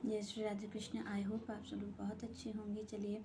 जय Shri Radhe Krishna. I hope आप सब लोग बहुत अच्छे होंगे। चलिए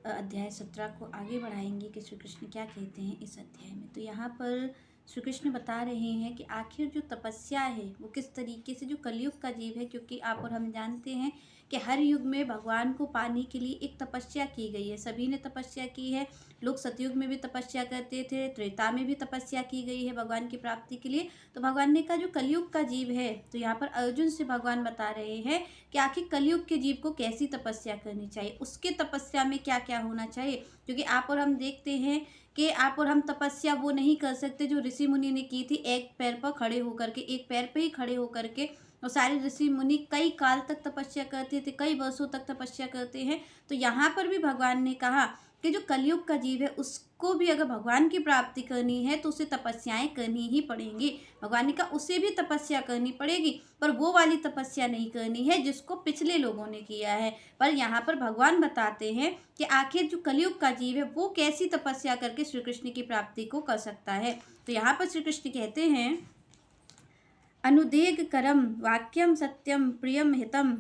अध्याय 17 को आगे बढ़ाएंगे कि श्री कृष्ण क्या कहते हैं इस अध्याय में। तो यहाँ पर श्री कृष्ण बता रहे हैं कि आखिर जो तपस्या है वो किस तरीके से जो कलयुग का जीव है, क्योंकि आप और हम जानते हैं कि हर युग में भगवान को पाने के लिए एक तपस्या की गई है। सभी ने तपस्या की है। लोग सतयुग में भी तपस्या करते थे, त्रेता में भी तपस्या की गई है भगवान की प्राप्ति के लिए। तो भगवान ने कहा जो कलयुग का जीव है, तो यहाँ पर अर्जुन से भगवान बता रहे हैं कि आखिर कलयुग के जीव को कैसी तपस्या करनी चाहिए, उसके तपस्या में क्या क्या होना चाहिए। क्योंकि आप और हम देखते हैं कि आप और हम तपस्या वो नहीं कर सकते जो ऋषि मुनि ने की थी, एक पैर पर खड़े होकर के, एक पैर पे ही खड़े होकर के। और सारे ऋषि मुनि कई काल तक तपस्या करते थे, कई वर्षों तक तपस्या करते हैं। तो यहाँ पर भी भगवान ने कहा कि जो कलयुग का जीव है उसको भी अगर भगवान की प्राप्ति करनी है तो उसे तपस्याएं करनी ही पड़ेंगी। भगवान ने कहा उसे भी तपस्या करनी पड़ेगी, पर वो वाली तपस्या नहीं करनी है जिसको पिछले लोगों ने किया है। पर यहाँ पर भगवान बताते हैं कि आखिर जो कलयुग का जीव है वो कैसी तपस्या करके श्री कृष्ण की प्राप्ति को कर सकता है। तो यहाँ पर श्री कृष्ण कहते हैं, अनुदेग करम वाक्यम सत्यम प्रियम हितम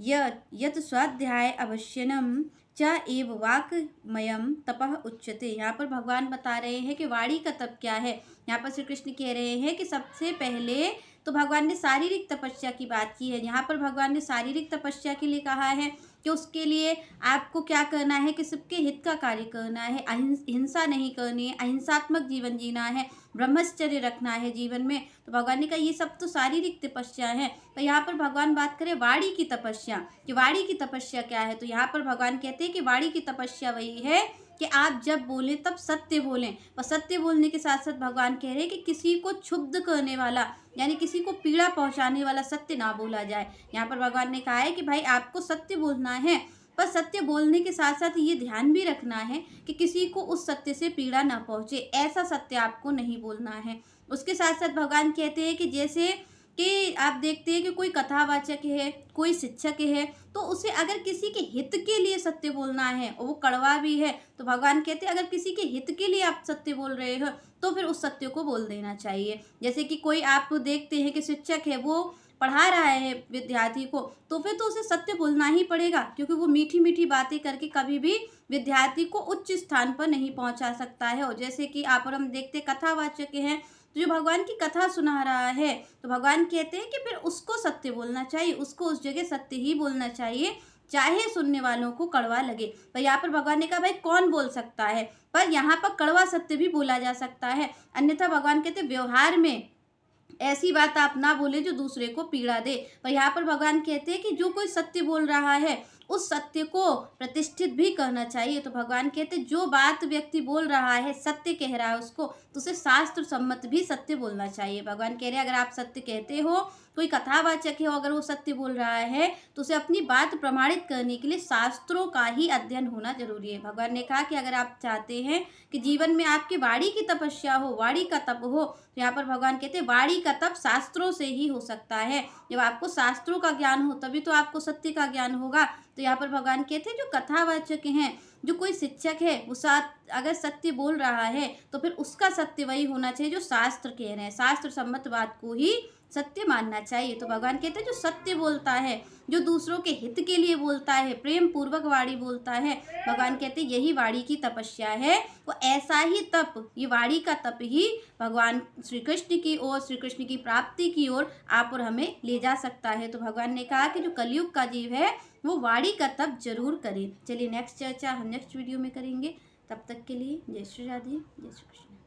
यत स्वाध्याय अवश्यनम च एव वाक्मयम तपः उच्यते। यहाँ पर भगवान बता रहे हैं कि वाणी का तप क्या है। यहाँ पर श्री कृष्ण कह रहे हैं कि सबसे पहले तो भगवान ने शारीरिक तपस्या की बात की है। यहाँ पर भगवान ने शारीरिक तपस्या के लिए कहा है कि उसके लिए आपको क्या करना है कि सबके हित का कार्य करना है, हिंसा नहीं करनी है, अहिंसात्मक जीवन जीना है, ब्रह्मचर्य रखना है जीवन में। तो भगवान ने कहा ये सब तो शारीरिक तपस्या है। तो यहाँ पर भगवान बात करें वाणी की तपस्या कि वाणी की तपस्या क्या है। तो यहाँ पर भगवान कहते हैं कि वाणी की तपस्या वही है कि आप जब बोलें तब सत्य बोलें। और सत्य बोलने के साथ साथ भगवान कह रहे हैं कि किसी को क्षुब्ध करने वाला यानी किसी को पीड़ा पहुंचाने वाला सत्य ना बोला जाए। यहाँ पर भगवान ने कहा है कि भाई आपको सत्य बोलना है, पर सत्य बोलने के साथ साथ ये ध्यान भी रखना है कि किसी को उस सत्य से पीड़ा ना पहुंचे, ऐसा सत्य आपको नहीं बोलना है। उसके साथ साथ भगवान कहते हैं कि जैसे कि आप देखते हैं कि कोई कथावाचक है, कोई शिक्षक है, तो उसे अगर किसी के हित के लिए सत्य बोलना है और वो कड़वा भी है, तो भगवान कहते हैं अगर किसी के हित के लिए आप सत्य बोल रहे हो तो फिर उस सत्य को बोल देना चाहिए। जैसे कि कोई आप देखते हैं कि शिक्षक है, वो पढ़ा रहा है विद्यार्थी को, तो फिर तो उसे सत्य बोलना ही पड़ेगा, क्योंकि वो मीठी मीठी बातें करके कभी भी विद्यार्थी को उच्च स्थान पर नहीं पहुंचा सकता है। और जैसे कि आप और हम देखते कथावाचक हैं, तो जो भगवान की कथा सुना रहा है, तो भगवान कहते हैं कि फिर उसको सत्य बोलना चाहिए, उसको उस जगह सत्य ही बोलना चाहिए, चाहे सुनने वालों को कड़वा लगे। पर यहाँ पर भगवान ने कहा भाई कौन बोल सकता है, पर यहाँ पर कड़वा सत्य भी बोला जा सकता है। अन्यथा भगवान कहते व्यवहार में ऐसी बात आप ना बोले जो दूसरे को पीड़ा दे। पर यहाँ पर भगवान कहते हैं कि जो कोई सत्य बोल रहा है उस सत्य को प्रतिष्ठित भी करना चाहिए। तो भगवान कहते हैं जो बात व्यक्ति बोल रहा है, सत्य कह रहा है उसको, तो उसे शास्त्र सम्मत भी सत्य बोलना चाहिए। भगवान कह रहे हैं अगर आप सत्य कहते हो, कोई कथावाचक है अगर वो सत्य बोल रहा है, तो उसे अपनी बात प्रमाणित करने के लिए शास्त्रों का ही अध्ययन होना जरूरी है। भगवान ने कहा कि अगर आप चाहते हैं कि जीवन में आपकी वाणी की तपस्या हो, वाणी का तप हो, तो यहाँ पर भगवान कहते हैं वाणी का तप शास्त्रों से ही हो सकता है। जब आपको शास्त्रों का ज्ञान हो तभी तो आपको सत्य का ज्ञान होगा। तो यहाँ पर भगवान कहते हैं जो कथावाचक हैं, जो कोई शिक्षक है, वो अगर सत्य बोल रहा है तो फिर उसका सत्य वही होना चाहिए जो शास्त्र कह रहे हैं, शास्त्र सम्मत बात को ही सत्य मानना चाहिए। तो भगवान कहते हैं जो सत्य बोलता है, जो दूसरों के हित के लिए बोलता है, प्रेम पूर्वक वाणी बोलता है, भगवान कहते हैं यही वाणी की तपस्या है। वो ऐसा ही तप, ये वाणी का तप ही भगवान श्री कृष्ण की ओर, श्री कृष्ण की प्राप्ति की ओर आप और हमें ले जा सकता है। तो भगवान ने कहा कि जो कलयुग का जीव है वो वाणी का तप जरूर करे। चलिए नेक्स्ट चर्चा हम नेक्स्ट वीडियो में करेंगे। तब तक के लिए जय श्री राधे, जय श्री कृष्ण।